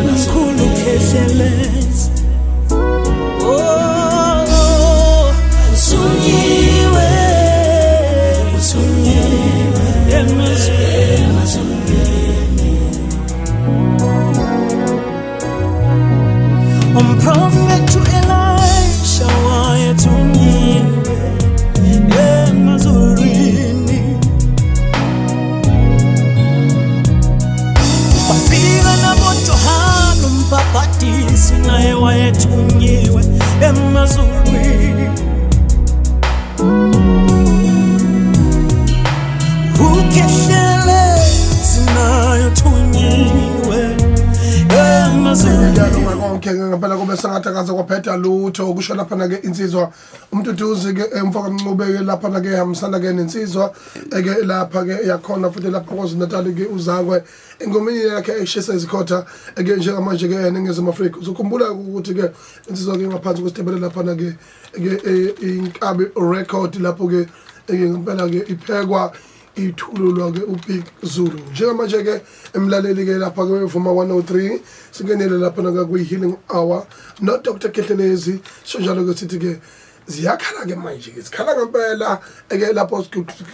Mchunu Khehlelezi. Prophet to Elisha wayethunyiwe emazurini, wafika naboJohana umbhaphatisi naye wayethunyiwe emazulwini. Ukhehlelezi naye uthunyiwe emazulwini. Ngempela kube sengathi akaze kwaphetha lutho kusho lapha na ke insizwa umtutuzi ke emfaka mncubeke lapha na ke hamsana ke nensizwa ke lapha ke yakhona futhi lapha kwaZulu-Natal ke uzakwe engomeni yakhe eshisa izikhotha ke njengamanje ke eNingizimu Afrika. Uzokhumbula ukuthi ke insizwa ke ngaphansi kwesitebele lapha na ke inkabi record lapho ke ngempela ke iphekwa ithululwa ke uBig Zulu njengamanje ke emlaleli ke lapha ke uvuma 103 singenele lapha na ku healing hour no Dr. Khehlelezi sonjalo ke sithi ke ziyakhala ke manje ke sikhala ngempela ke lapho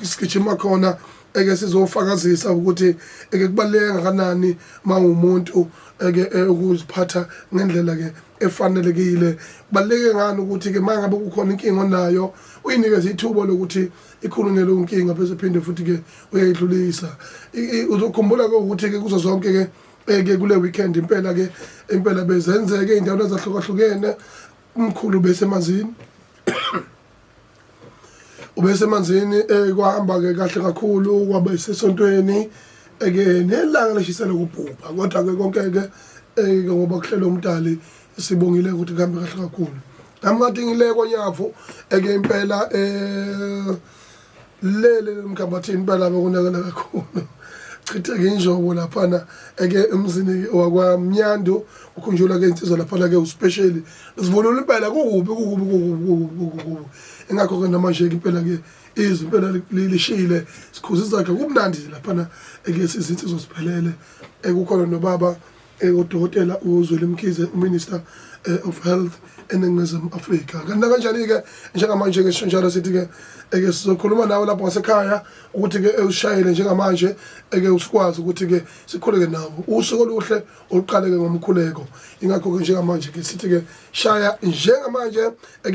sigijima khona ke sizofakazisa ukuthi ke kubaleka kangakanani mawumuntu ke ukuziphatha ngendlela ke efanelekile. Kubaleke ngani ukuthi ke mangabe kukhona inkinga onayo uyinikeze ithuba lokuthi ikhulunywe lo nkinga bese phinde futhi ke uyayidlulisa. Uzokhumbula ke ukuthi ke kuzo zonke ke kule weekend impela bezenzeke indawo ezahlukahlukene. Umkhulu besemanzini ubesemanzini kwahamba ke kahle kakhulu kwaba isesontweni ke nelanga leshisela kubhubha kodwa ke konke ke ngoba kuhlelo umdali sibongile ukuthi kuhambe kahle kakhulu. Ngamkatingile konyavu ke impela lele mkhambathini impela bakunakela kakhulu. Chithe ke injobo lapha na ke emzini wakwaMnyando ukhunjula ke insizwa lapha ke uspecially sivunula impela kukubi engakho ke namanje ke impela ke izimpela lishile sikhuzisa ke kumnandi lapha na ke sizinsizwa siphelele kukhona nobaba udokotela uZweli Mkhize uMinister of Health eNingizimu Afrika. Kanjani ke njengamanje ke njalo sithi ke sizokhuluma nawe lapho ngasekhaya ukuthi ke ushayele njengamanje usikwazi ukuthi ke sikhuleke nawe usuku oluhle oluqale ke ngomkhuleko. Ingakho ke njengamanje ke sithi ke shaya njengamanje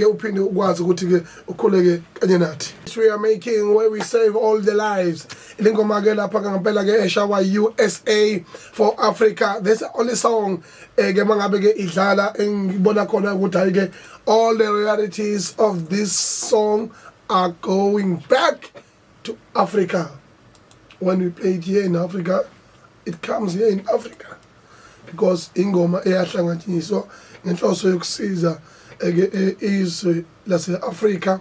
uphinde ukwazi ukuthi ke ukhuleke kanye nathi. We are making where we save all the lives. Ilingoma ke lapha ngempela ke eshawa USA for Africa. This is the only song ke mangabe ke idlala engibona khona ukuthi ayike all the realities of this song are going back to Africa. When we play it here in Africa, it comes here in Africa because ingoma eyahlanganiswa ngenhloso yokusiza izwe lase-Afrika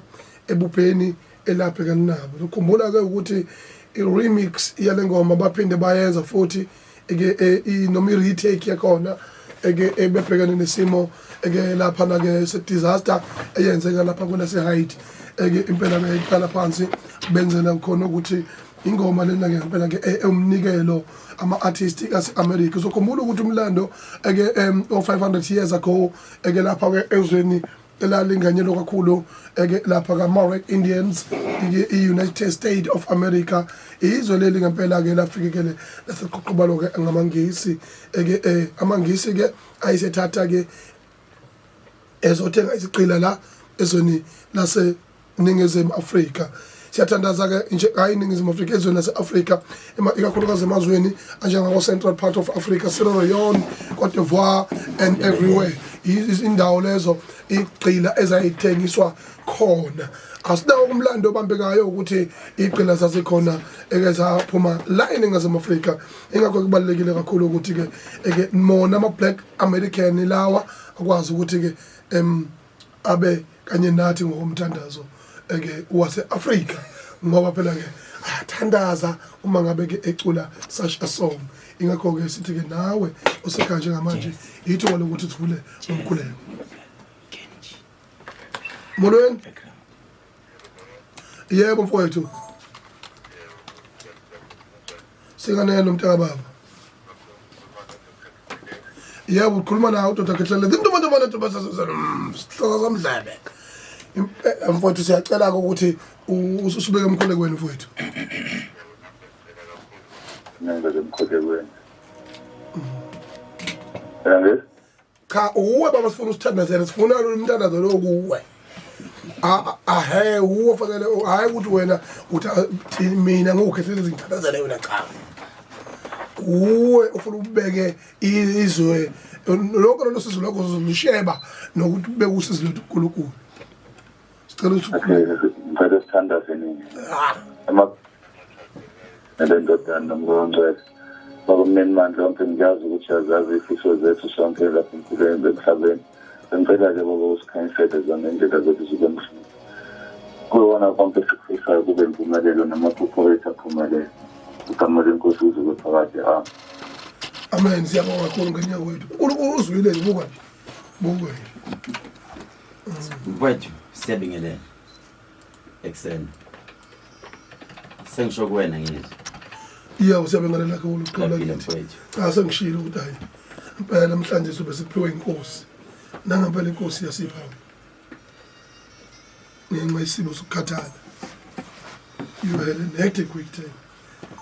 ebupheni elaphekana nabo. Ukhumbula ke ukuthi i-remix yale ngoma baphinde bayenza futhi noma i-retake yakhona ebebhekane nesimo lapha na ke se-disaster eyenzeka lapha kulase Haiti impela beyiqala phansi benzela khona ukuthi ingoma lena ke impela ke umnikelo ama-artists ase-America. Uzokhumbula ukuthi umlando o 500 years ago lapha ke ezweni elalinganyelwa kakhulu lapha ka-Maori Indians i-United States of America izwe leli ngempela ke lafikekele laseqoqobalo ke ngamangisi amangisi ke ayisethatha ke ezothenga isigqila la ezweni lase Ningizimu Afrika. Siyathandaza ke nje hayi Ningizimu Afrika ezweni lase-Afrika ikakhulukazi emazweni anjengako Central part of Africa, Sierra Leone, Cote d'Ivoire and everywhere. Izindawo lezo igqila ezayithengiswa khona. Asinawo umlando obambekayo ukuthi igqila zasekhona ekezaphuma la eNingizimu Afrika. Ingakho kubalekile kakhulu ukuthi ke mona ama-Black American lawa akwazi ukuthi ke abe kanye nathi ngokomthandazo wase-Afrika ngoba phela ke athandaza uma ngabe ke ecula such a song. Ingakho ke sithi ke nawe osekhaya njengamanje yithuba lokuthi sivule umkhuleko. Molweni? Yebo mfowethu. singaneno mntaka baba yebo ukhuluma nawe uDr Khehlelezi into abantu basazozana sihloko samdlebe mfowethu siyacela ukuthi usubeke emkhulekweni mfowethu ngenza emkhulekweni yangezi cha uwe baba sifuna usithandazele sifuna lo mthandazo lo kuwe ahe uwe fanele hayi ukuthi wena uthi mina ngokukhetheleza ngithandazele wena cha uwe ufuna ubeke izwe lokho losizo lwakho uzolisheba nokuthi ubeke usizo lwethu kuNkulunkulu sicela ukuthi ngicela sithandaze nini nalendodana nomngcwele bakumnini mandla wonke ngiyazi ukuthi yazazi ifiso zethu sonke lapha empilweni emhlabeni ngicela-ke baba usikhanyisele zona indlela zethu zibe mhlungu kuwona konke sikufisayo kube impumelelo namaphupho ethu aphumelele igama lenkosi uzuke phakathi amen siyabonga kakhulu ngenyanga wethu uNkulunkulu uzwile nje buka Mfowethu siyabingelela ekseni sengisho kuwena ngizwe yebo siyabingelela kakhulu uqala Laphi kithi mfowethu sengishilo ukuthi hayi impela namhlanje sobe siphiwe inkosi nangempela inkosi yasipha ngenxa yesimo sokukhathala you had an hectic week time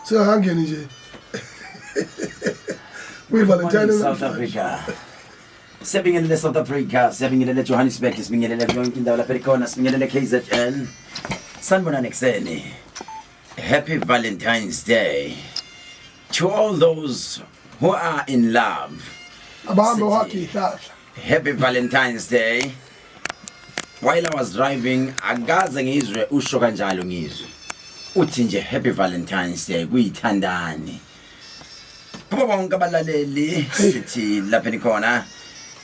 singangeni nje Valentine South Africa siyabingelela South Africa siyabingelela Johannesburg sibingelela yonke indawo lapha ekhona sibingelela KZN sanibona nekuseni happy Valentine's Day to all those who are in love abahambe wakhe ihlahla happy Valentine's Day while I was driving akaze ngizwe usho kanjalo ngizwe uthi nje happy Valentine's Day kuyithandani kuba bonke abalaleli sithi lapha nikhona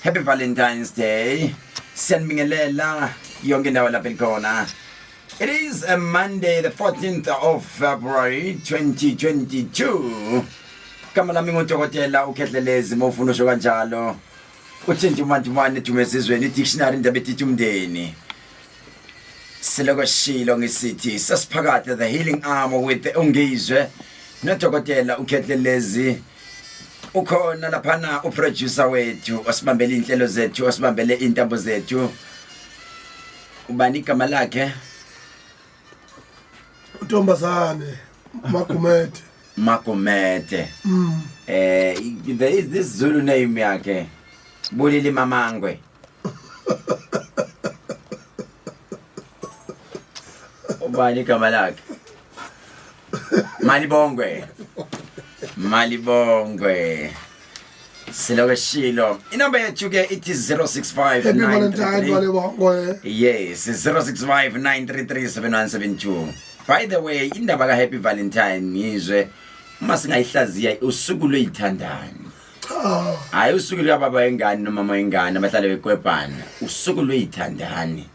happy Valentine's Day siyanibingelela yonke indawo lapha nikhona. It is a Monday the 14th of February 2022 kama lami ngudokotela uKhehlelezi mofuna usho kanjalo uthi nje umantumane dumesizweni dictionary indaba ethi umndeni siloko shilo ngisithi sasiphakade the healing arm with the Ngizwe nodokotela uKhehlelezi ukhona laphana uproducer wethu osibambele inhlelo zethu osibambele intambo zethu ubani igama lakhe Ntombazane Magomede there is this Zulu name yakhe Bulili Mamangwe ubani igama lakhe Malibongwe siloko shilo inamba yethu ke it is 065933 yes 0659337172 by the way indaba ka happy Valentine ngizwe uma singayihlaziya usuku lweyithandani hayi usuku lwababa ingane noma mama ingane abahlale bekwebhana usuku lweyithandani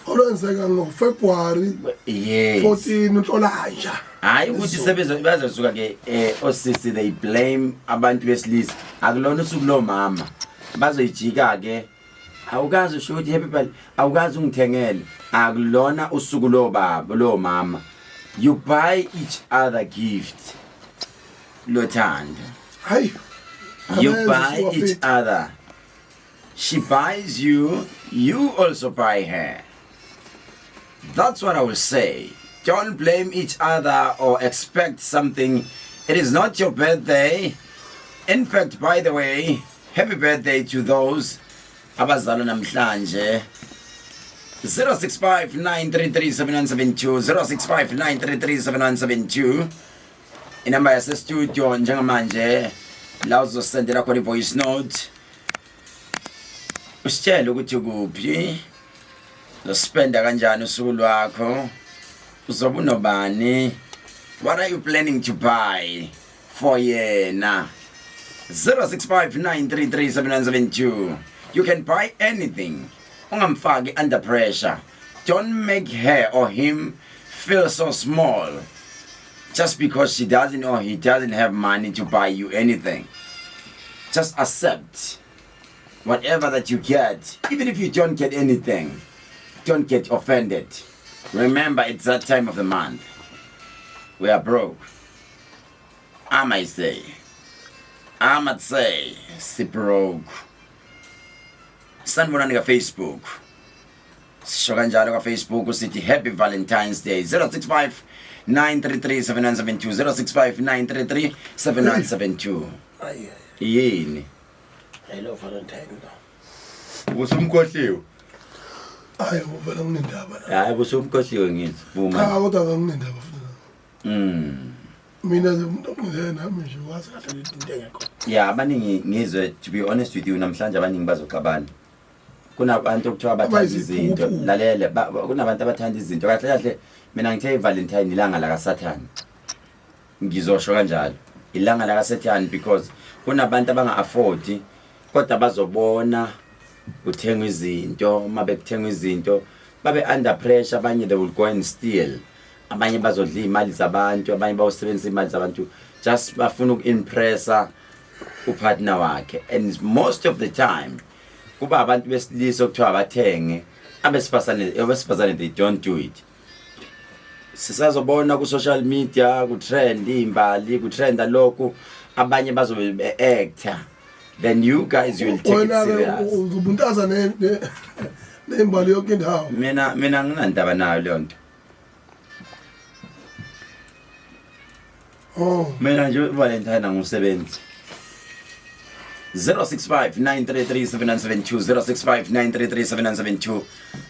olwenzeka ngoFebruary 14 uNhlolanja hayi ukuthi bazosuka ke osisi they blame abantu besilisa akulona usuku lo mama bazoyijika ke awukazi usho ukuthi happy birthday awukazi ungithengele akulona usuku lo baba lo mama you buy each other gift lothando hayi you buy each other she buys you you also buy her. That's what I will say. Don't blame each other or expect something. It is not your birthday. In fact, by the way, happy birthday to those abazalwa namhlanje. 0659337972 0659337972 inamba yase studio njengamanje la uzosendela khona voice note usitshela ukuthi kuphi uspenda kanjani usuku lwakho uzoba unobani what are you planning to buy for yena 0659337972 you can buy anything ungamfaki under pressure don't make her or him feel so small just because she doesn't or he doesn't have money to buy you anything. Just accept whatever that you get. Even if you don't get anything, don't get offended. Remember, it's that time of the month. We are broke. I might say sibroke sanibonani ka Facebook sisho kanjalo ka Facebook usithi happy Valentine's Day 065 933 7972 065 933 7972 yini hello Valentine usumkhohliwe hayi ubona nginendaba la hayi usumkhohliwe ngithi buma cha kodwa nginendaba mina nami nje wazi kahle into engekho yeah abaningi ngizwe to be honest with you namhlanje abaningi bazoxabana kunabantu okuthiwa abathanda izinto lalela kunabantu abathanda izinto kahle kahle mina ngithe iValentine ilanga la kaSathane ngizosho kanjalo ilanga la kaSathane because kunabantu abanga afford kodwa bazobona uthenga izinto mabekuthenga izinto babe under pressure abanye they will go and steal abanye bazodla imali zabantu abanye bawusebenzisa imali zabantu just bafuna ukuimpressa upartner wakhe and most of the time kuba abantu besilisa okuthiwa abathenge abesifazane they don't do it sisazobona ku social media ku trend imbali ku trend lokho abanye bazobe actor then you guys will take it serious uzubuntaza nembali yonke indawo mina nginandaba nayo leyo nto mina nje Valentine ngumsebenzi 065 933 7972 065 933 7972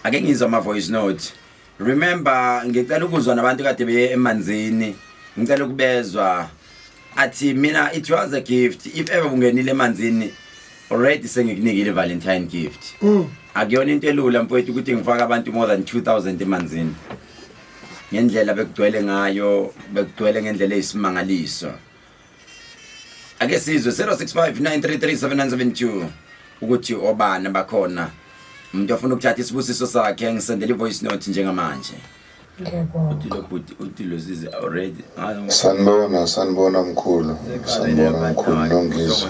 ake ngizwa ama voice note remember ngicela ukuzwa nabantu kade beye emanzini ngicela ukubezwa athi mina it was a gift if ever ungenile emanzini already sengikunikile Valentine gift akuyona into elula mfowethu ukuthi ngifaka abantu more than 2000 emanzini ngendlela bekugcwele ngayo bekugcwele ngendlela eyisimangaliso ake sizwe 065 933 7972 ukuthi obana bakhona umuntu ofuna ukuthatha isibusiso sakhe ngisendele ivoice note njengamanje utilosize already sanibona mkhulu Ngizwe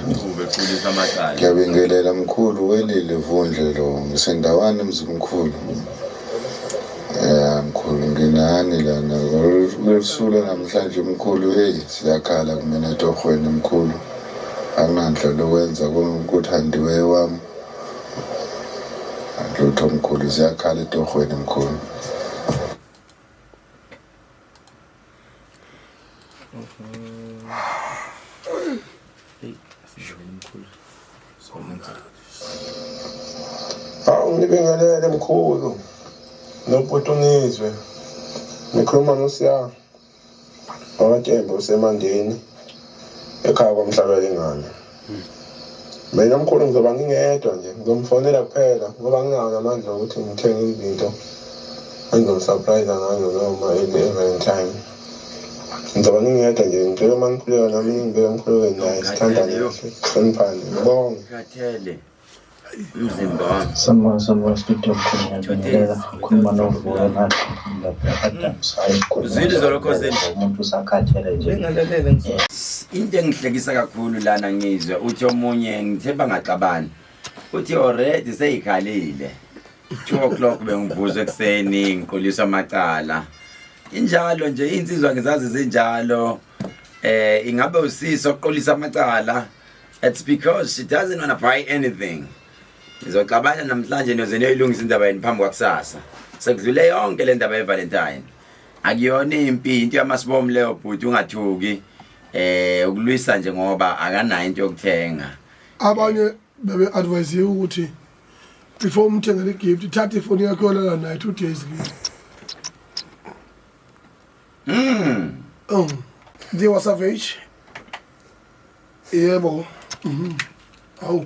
ngiyabingelela mkhulu welile vundle lo ngisendawana emzimkhulu mkhulu nginani lana lesula namhlanje mkhulu hey siyakhala kumina etorhweni mkhulu anginandla lokwenza ukuthandiwe wami lutho mkhulu siyakhala etorhweni mkhulu ngibingelele mkhulu Nomuntu Ngizwe ngikhuluma noSiya owathemba usemandeni ekhaya kwaMhlabela Ingane mina mkhulu ngizoba ngingedwa nje ngizomfonela kuphela ngoba nginawo amandla ukuthi ngithenge izinto engizomsurprise ngazo noma Valentine ngizoba ngingedwa nje ngicela mangikhuleka nami ngibeke mkhulu naye sithanda nje hloniphani ngibonge kathele mzimba Sama studio kunyabela khuluma novuka nathi Zili zolokhoze umuntu sakhathele nje into engihlekisa kakhulu lana ngizwe uthi omunye ngithemba ngaxabana uthi already seyikhalile 2 o'clock bengivuzwe ekseni ngiqolisa amacala injalo nje insizwa ngizazi zinjalo ingabe usisi oqolisa amacala it's because she doesn't want to buy anything Izoxabana namhlanje noze niyilungisa indaba yeni phambi kwakusasa. Sekudlule yonke le ndaba yeValentine. Akuyona impi into yamasibom leyo bhuti ungathuki ukulwisa nje ngoba akanayo into yokuthenga. Abanye bebe advise ukuthi before umthengele igift thatha ifoni yakho la night 2 days gift. They was savage. Yebo. Awu.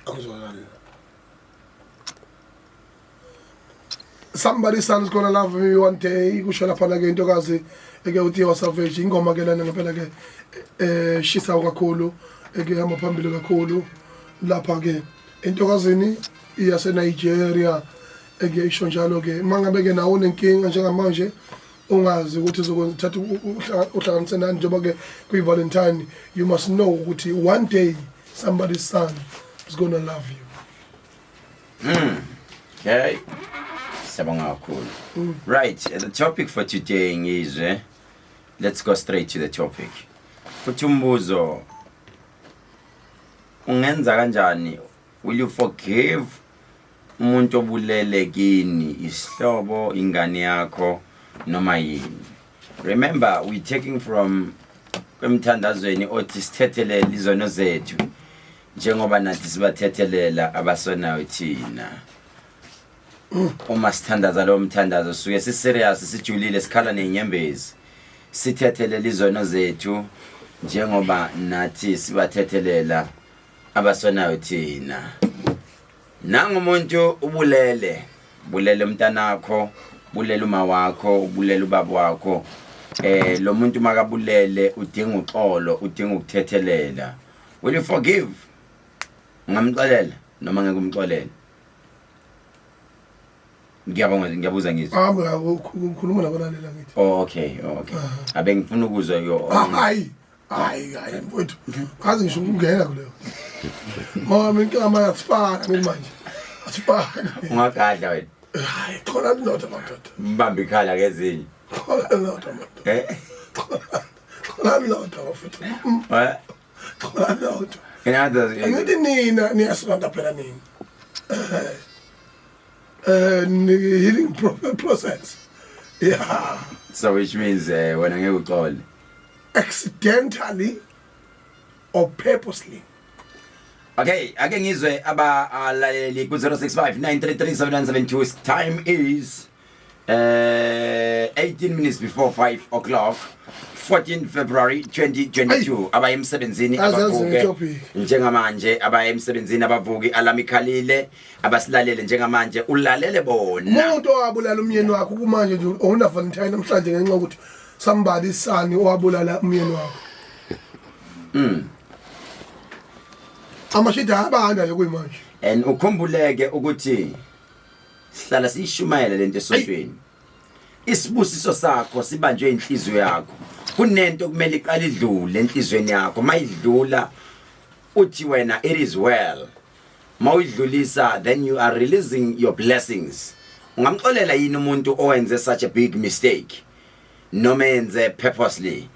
Akuzwakala. Somebody's son is gonna love me one day. Kusho lapha la ke into kazi eke uthi was savage ingoma ke lana ngempela ke shisa kakhulu eke hamba phambili kakhulu lapha ke into kazini iyase Nigeria eke isho njalo ke mangabe ke nawo nenkinga njengamanje ungazi ukuthi uzokuthatha uhlanganise nani njengoba ke kwi Valentine you must know ukuthi one day somebody's son is going to love you. Okay. Cool. Right, the topic for today is let's go straight to the topic. uthi umbuzo ungenza kanjani, will you forgive umuntu obulele kini, isihlobo, ingane yakho noma yini? Remember, we taking from kwemthandazweni othi sithethelele izono zethu njengoba nathi sibathethelela abasonayo thina. Uma sithandaza lo mthandazo suke si serious, sijulile, sikhala nenyembezi, sithethelela izono zethu njengoba nathi sibathethelela abasonayo thina. Nangumuntu ubulele, bulele umntanakho, bulele uma wakho, bulele ubaba wakho. Lo muntu makabulele udinga uxolo, udinga ukuthethelela. Will you forgive? Ngamxolela noma ngeke umxolele? Ngiyabuza ngizwe. Ngikhuluma nabalalela ngithi. Oh okay. Abe ngifuna ukuzwa hayi mfowethu. Kaze ngisho ukungena kuleyo. Mama inkinga asifana manje. Asifana. Ungagadla wena. Hayi, khona ndoda madoda. Mbambi ikhala kezinye. Khona ndoda madoda. Khona ndoda mfowethu. Khona ndoda. Ngithi nina niyasonda phela nini. Healing process. Yeah. So which means when I uxole accidentally or purposely. Okay, ake ngizwe abalaleli ku 0659337972. Time is 18 minutes before 5 o'clock, 14 February 2022. Abaye emsebenzini abavuke njengamanje, abaye emsebenzini abavuki alamikhalile, abasilalele njengamanje, ulalele bona. Umuntu owabulala umyeni wakho kumanje nje ona Valentine namhlanje ngenxa ukuthi somebody sani owabulala umyeni wakho. Amashida abanda nje kuyimanje. And ukhumbuleke ukuthi sihlala sishumayela lento esontweni. Isibusiso sakho sibanjwe inhliziyo yakho. Kunento kumele iqale idlule enhlizweni yakho. Mayidlula uthi wena it is well. Mawidlulisa, then you are releasing your blessings. Ungamxolela yini umuntu owenze such a big mistake? Noma enze purposely.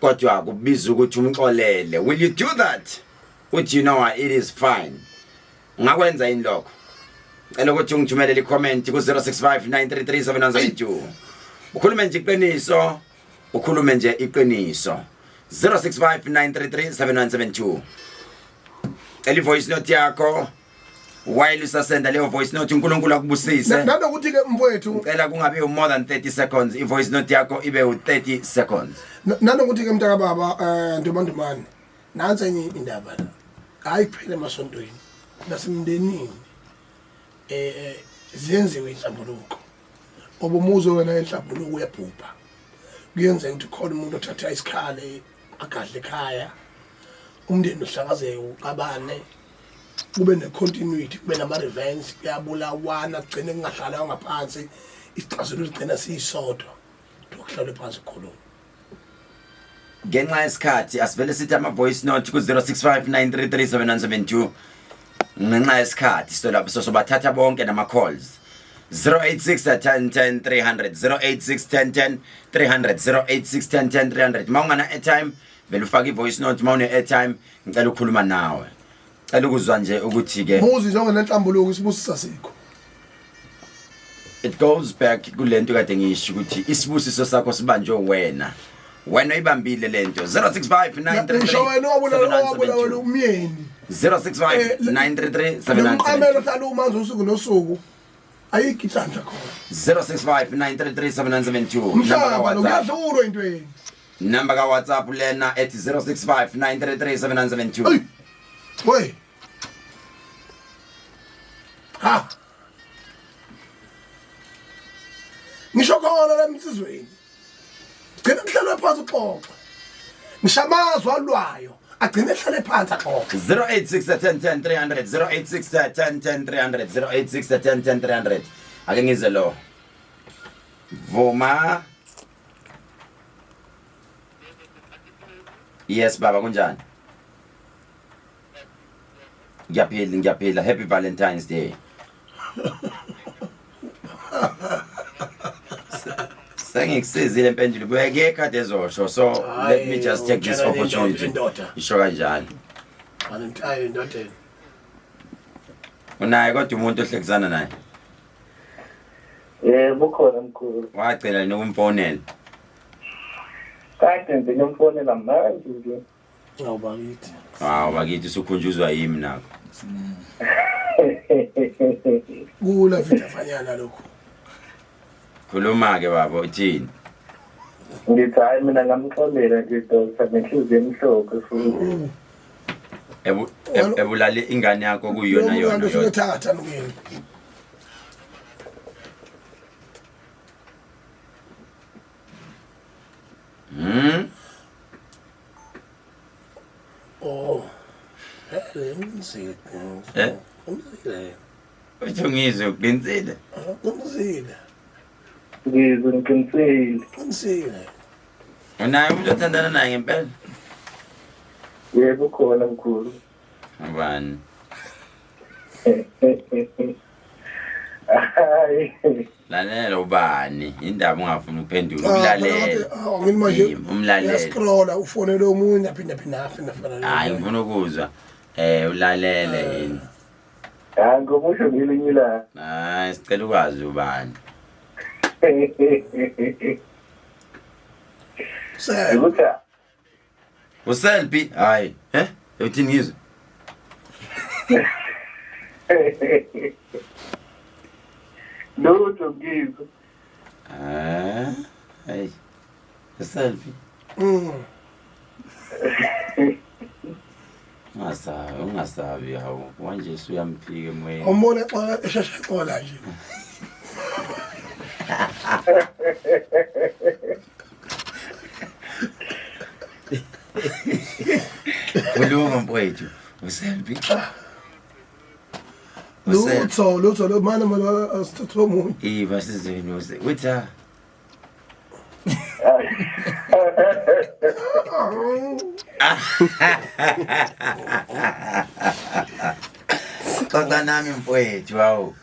Kodwa kubiza ukuthi umxolele. Will you do that? Uthi you know what, it is fine. Ungakwenza yini lokho? Ela ukuthi ungithumele i-comment ku 0659337972. Ukhulume nje iqiniso, ukhulume nje iqiniso. 0659337972. Eli voice note yakho while usasenda leyo voice note uNkulunkulu akubusise. Nanokuthi ke mfowethu Ucela kungabe more than 30 seconds. I voice note yakho ibe u30 seconds. Nanokuthi ke mntaka baba ntombandumane. Nansi enye indaba la. Hayi kuphela emasontweni. Nasemndenini. Zenziwe inhlambuluko. Obumuzo wena inhlambuluko uyabhubha. Kuyenzeka ukuthi khona umuntu othatha isikhale agadle ekhaya. Umndeni uhlangazeke uqabane. Kube ne continuity, kube nama revenge, kuyabulawana, kugcine kungahlala ngaphansi. Isixazululo sigcina siyisodwa. Ukuhlala phansi khona. Ngenxa yesikhathi asivele sithi ama voice note ku 0659337972. Ngenxa yesikhathi sobathatha bonke nama calls 0861010 300 0861010 300 0861010 300. Mawungana airtime vele ufaka ivoice note, mawune airtime ngicela ukukhuluma nawe. Cela ukuzwa nje ukuthi ke muzi njengoba nenhlambuluko isibusisa sikho. It goes back kulento kade ngisho ukuthi isibusiso sakho sibanjwe wena. Wena ibambile lento 065933 umyeni 065933 amelo hlala umanzi usuku nosuku ayikidlanja khona 065933 mhlaba lokuyadlula intweni number ka WhatsApp lena ethi 065933 Boy. Ha. Ngisho khona la emsizweni. Gcina kuhlala phansi uxoxa. Ngishamazwa alwayo. Agcina ehlale phansi axoxa. 0861010 300 0861010 300 0861010 300. Ake ngize lo. Vuma. Yes baba kunjani? Ngiyaphila. Happy Valentine's Day. Sengikusizile impendulo buyeke kade ezosho so let me just take this opportunity. Isho kanjani? Valentine ndoda. Unaye kodwa umuntu ohlekisana naye. Bukhona mkhulu. Wacela nokumfonela. Kade ngimfonela manje nje. Awubakithi. Bakithi usukhunjuzwa yimi nako. Kula vida fanyana lokho. Khuluma ke baba uthini? Ngithi hayi mina ngamxolela nje doctor nenhliziyo emhlophe futhi. Ebulale ingane yakho kuyona yona. Umuntu usuthatha ngini. Oh. Ngizwe. Ngizwe. Uthi ngizwe uqinisile? Ngizwe. Ngizwe ngiqinisile. Ngizwe. Unaye umuntu othandana naye ngempela? Yebo khona mkhulu. Ubani? Lalela ubani? Indaba ungafuni uphendula ukulalela. Ngini manje umlaleli. Scrolla ufonele omunye aphinda afana. Hayi ngifuna ukuzwa. Ulalele yini? Ngomusho ngelinye la. Hayi sicela ukwazi ubani. Sekuthi Uselbi? Hayi, uthini ngizwe? Lutho ngizwe. Hayi. Uselbi? Ungasabi hawo. Manje usuyamphika emoyeni. Umbone xa eshasha qola nje. Khuluma mfowethu. Uselbi? Lutho lo mana asithathe omunye. Iva sizweni wetha. Xaxa nami mfowethu hawo.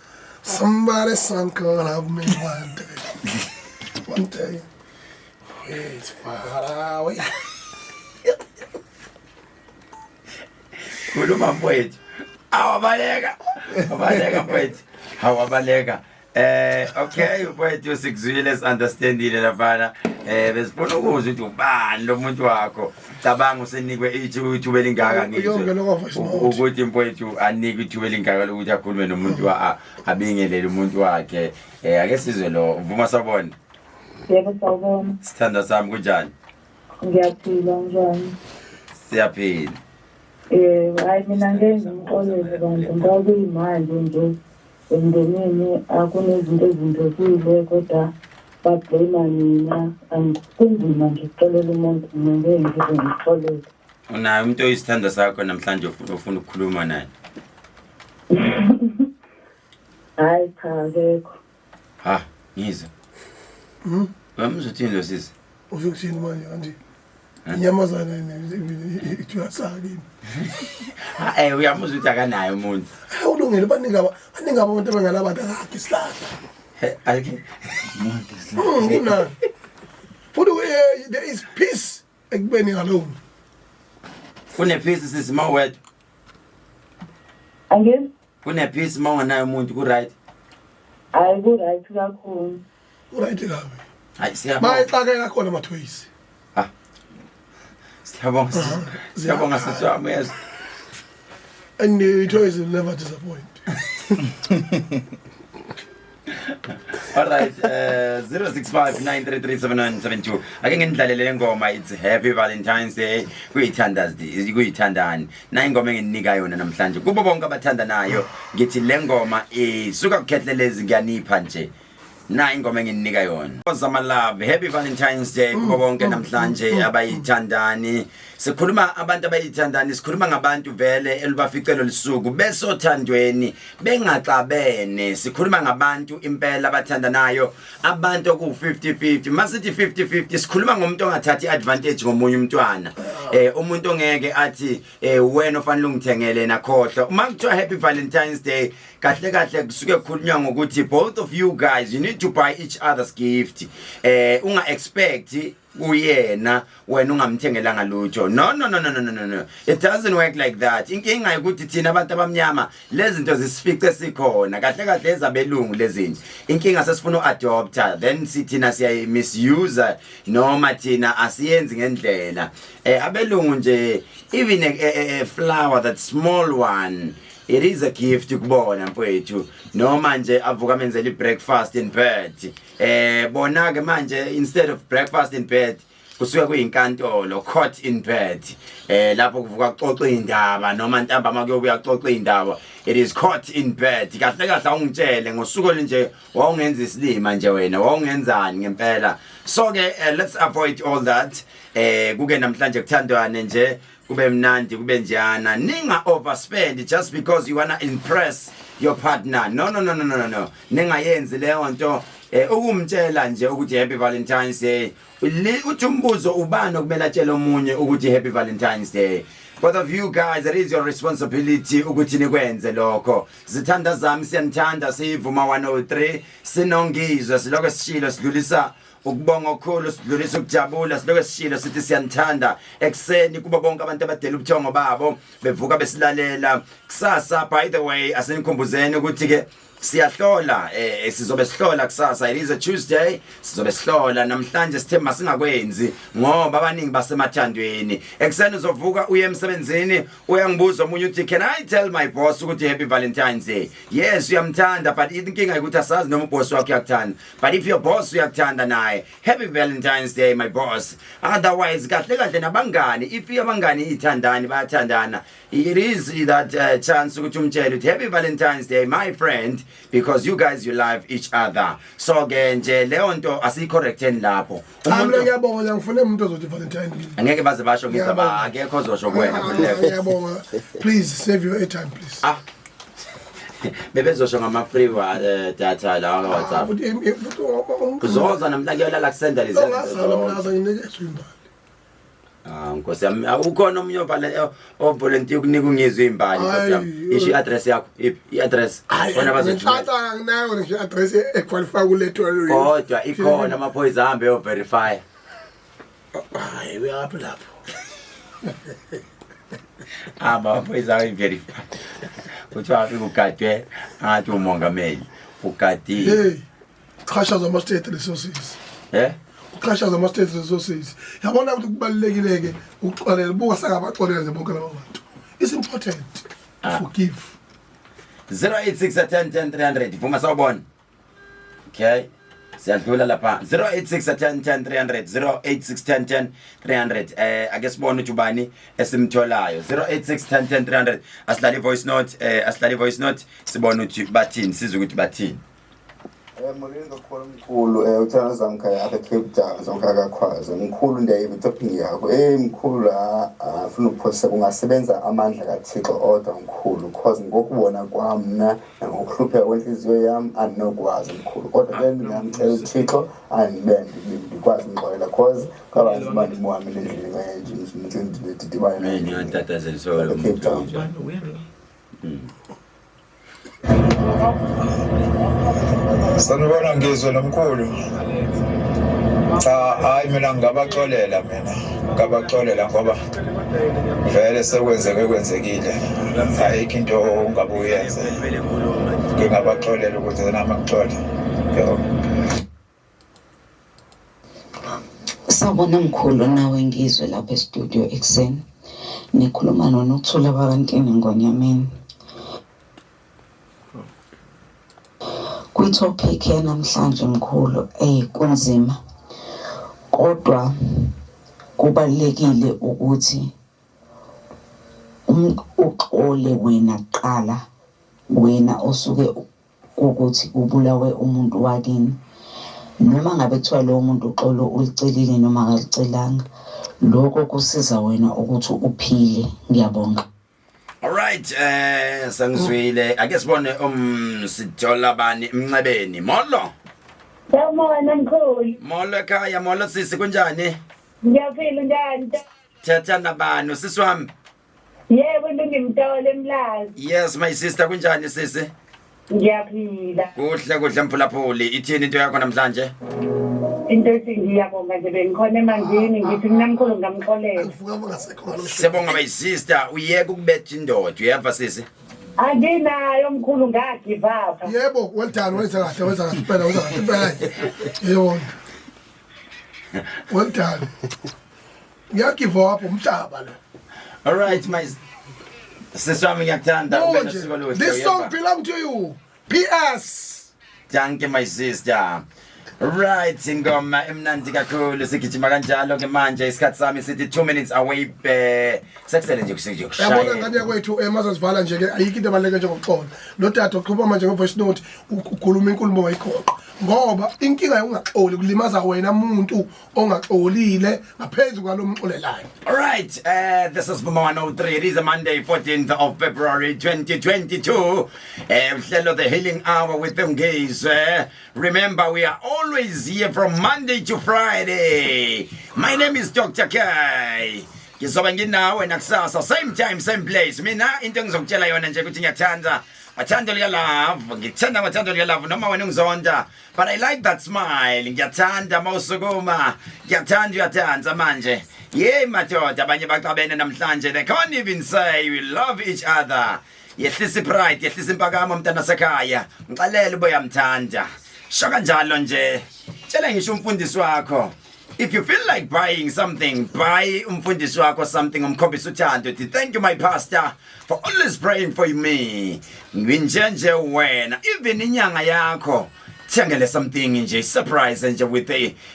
Somebody son call of me one day. One day. It's far away. Khuluma mfowethu. Awabaleka mfowethu. Awabaleka. Okay mfowethu sikuzwile understandile lapha. Besifuna ukuzwa ukuthi ubani lo muntu wakho. Cabanga usenikwe ithuba elingaka ngizwe. Ukuthi mfowethu anike ithuba elingaka lokuthi akhulume nomuntu abingelele umuntu wakhe. Ake sizwe lo uvuma sabona. Yebo sawubona. Sithanda sami kunjani? Ngiyaphila njani? Siyaphila. Hayi mina ngenza umxolelo bantu ngoba kuyimali nje emndenini akunezinto ezindlekile kodwa bablame mina angikunzima nje ukuxolela umuntu ngeke ngize ngixolele. Unayo umuntu oyisithanda sakho namhlanje ufuna ukukhuluma naye? Hayi cha akekho. Ngizwe. Wamzuthini lo sisi? Usukuthini manje kanti? Inyamazana ithuyasakini. Uyamuzwa ukuthi akanayo umuntu. Ulungile baningi abantu abangalabantu akakho isihlahla. Alike. Futhi there is peace ekubeni alone. Kune peace sisi mawethu. Angezi? Kune peace mawanayo umuntu ku right. Hayi ku right kakhulu. Right kabi. Hayi siyabonga. Bayixake kakhona amathoyisi. Siyabonga sisi wami yes. And the toys will never disappoint. Alright, 065-933-7972. Ake ngindlalele le ngoma it's Happy Valentine's Day. Kuyithandani. Na ingoma enginika yona namhlanje. Kubo bonke abathanda nayo ngithi le ngoma isuka kukhehlelezi ngiyanipha nje. Na ingoma enginika yona. Ozama love, Happy Valentine's Day kubo bonke namhlanje abayithandani. sikhuluma abantu abayithandani sikhuluma ngabantu vele elibaficelo lisuku besothandweni bengaxabene sikhuluma ngabantu impela abathandanayo abantu ku 50-50 masithi 50-50 sikhuluma ngomuntu ongathathi advantage ngomunye umntwana umuntu ongeke athi wena ofanele ungithengele nakhohla uma kuthiwa happy Valentine's Day kahle kahle kusuke kukhulunywa ngokuthi both of you guys you need to buy each other's gift unga expect uyena wena ungamthengelanga lutho no it doesn't work like that inkinga ukuthi thina abantu abamnyama lezi zinto zisifice sikhona kahle kahle ezabelungu lezi inkinga sesifuna uadopta then sithina siya misuse noma thina asiyenzi ngendlela abelungu nje even a flower that small one it is a gift kubona mfowethu noma nje avuka menzela breakfast in bed bona ke manje instead of breakfast in bed kusuka kuyinkantolo court in bed lapho kuvuka kuxoxa indaba noma ntambama kuyobuya kuxoxa indaba it is court in bed kahle kahle ungitshele ngosuku nje wawungenza isilima nje wena wawungenzani ngempela so ke let's avoid all that kuke namhlanje kuthandwane nje kube mnandi kube njana ninga overspend just because you wanna impress your partner no ningayenzi leyo nto ukumtshela nje ukuthi happy Valentine's Day uthi umbuzo ubani okumele atshele omunye ukuthi happy Valentine's Day both of you guys it is your responsibility ukuthi nikwenze lokho zithanda zami siyanthanda sivuma 103 sinongizwe siloko sishilo sidlulisa ukubonga okukhulu sidlulisa ukujabula siloko sishilo sithi siyanthanda ekseni kuba bonke abantu abadela ubuthongo babo bevuka besilalela kusasa by the way asenikhumbuzeni ukuthi ke siyahlola sizobe sihlola kusasa it is a Tuesday sizobe sihlola namhlanje sithemba singakwenzi ngoba abaningi basemathandweni ekseni uzovuka uye emsebenzini uyangibuza omunye uthi can I tell my boss ukuthi happy Valentine's Day yes uyamthanda but inkinga ukuthi asazi noma boss wakhe uyakuthanda but if your boss uyakuthanda naye happy Valentine's Day my boss otherwise kahle kahle nabangani if abangani ithandani bayathandana it is that chance ukuthi umtshele ukuthi happy Valentine's Day my friend because you guys you love each other so ke nje leyo nto asicorrecteni lapho umuntu ngiyabonga ngifune umuntu ozothi Valentine angeke baze basho ngisaba akekho ozosho kuwena ngiyabonga please save your airtime please bebezosho ngama free data la WhatsApp uzoza namhlanje uyalala kusenda lezi zinto Nkosi yami ukhona umunye ovolunteer ukunika ungizwe imbali nkosi yami isho address yakho i-address khona bazothatha nginayo nje address equalify kulethwa kodwa ikhona amaphoyisa ahambe yo verify hayi uyaphi lapho amaphoyisa ayi verify kuthiwa ukugadwe ngathi umongameli ugadile hey chashaza ama state resources uqhashaza ama state resources yabona ukuthi kubalekileke ukuxolela buka sakabaxolela nje bonke labo bantu it's important forgive 0861010 vuma sawubona okay siyadlula lapha 0861010 0861010 ake sibone ukuthi ubani esimtholayo 0861010 asilale voice note sibone ukuthi bathini sizwe ukuthi bathini Molinga kwa mkulu utana zamkaya aka Cape Town zamkaya kwaza mkulu ndiye topping yakho mkulu afuna ukuphosa kungasebenza amandla kaThixo order mkulu cause ngokubona kwamna ngokuhlupha kwenhliziyo yami andinokwazi mkulu kodwa ke ngiyamcela uThixo andibende ndikwazi ngqolela cause kabanzi manje mwami lendlela kanje ngimthindi dibana mina ngiyatatazela solo Sanibona Ngizwe nomkhulu. Hayi mina ngabaxolela ngoba vele kwenzekile. Ayikho into ongabuyenza. Ngingabaxolela ukuthi nami ngixole. Sawubona mkhulu nawe Ngizwe lapha e-studio ekseni. Nikhuluma noNokuthula Valentine ngonyameni. Topic namhlanje mkhulu kunzima kodwa kubalekile ukuthi uxole wena qala wena osuke ukuthi ubulawe umuntu wakini noma ngabe kuthiwa lo muntu uxolo ulicelile noma akalicelanga lokho kusiza wena ukuthi uphile. Ngiyabonga. All right, sangizwile. Ake sibone Sithola bani Mncebeni. Molo. Sawubona mkhulu. Molo ekhaya, molo sisi kunjani? Ngiyaphila njani? Thetha nabani sisi wami? Yebo ngimtole emlazi. Yes my sister kunjani sisi? Ngiyaphila. Kuhle mphulaphuli. Ithini into yakho namhlanje? Into ngiyabonga nje bengikhona emanzini ngithi kunamkhulu ngamxolela. Sibonga my sister, uyeke ukubetha indoda, uyeva sisi? Anginayo mkhulu ngagive up. Yebo, well done, wenza kahle impela. Yebo. Well done. Ngiyagive up umhlaba lo. All right my siswami ngiyakuthanda ube nosiko lwethu. This song belong to you. PS. Thank you my sister. Right, ingoma emnandi kakhulu sigijima kanjalo ke manje isikhathi sami sithi 2 minutes away sekusele nje kushaya. Yabona ngane yakwethu emazazivala nje ke ayikho into ebaleke njengoxolo. Lo tata uqhubha manje ngevoice note ukhuluma inkulumo wayikhona. Ngoba inkinga yokungaxoli kulimaza wena umuntu ongaxolile ngaphezulu kwalomxolelayo. All right, this is Mama 103. It is a Monday, 14th of February 2022. Uhlelo the healing hour with them guys. Remember we are always here from Monday to Friday. My name is Dr. K. Ngizoba nginawe nakusasa same time same place. Mina into engizokutshela yona nje ukuthi ngiyathanda wathanda lika love, ngithanda wathanda lika love noma wena ungizonda, but I like that smile. Ngiyathanda mawusukuma, ngiyathanda uyathanda manje. Yeah madoda abanye baqabene namhlanje, they can't even say we love each other. Yehlisa pride, yehlisa impakamo mntana sekhaya. Ngixalele boyamthanda. Shoka njalo nje. Tshela ngisho umfundisi wakho. If you feel like buying something, buy umfundisi wakho something umkhombisa uthando. Thank you my pastor for always praying for me. Ngwinjenje wena even inyanga yakho thengele something nje surprise nje with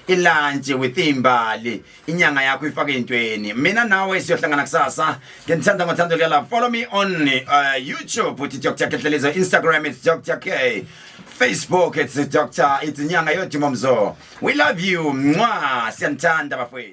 lunch with imbali inyanga yakho ifake intweni. Mina nawe siyohlangana kusasa. Ngithanda ngothando lala. Follow me on YouTube uthi Dr. Khehlelezi, Instagram it's Dr. K. Facebook it's Dr. It's Nyanga yothi momzo. We love you. Mwah. Siyanthanda bafowethu.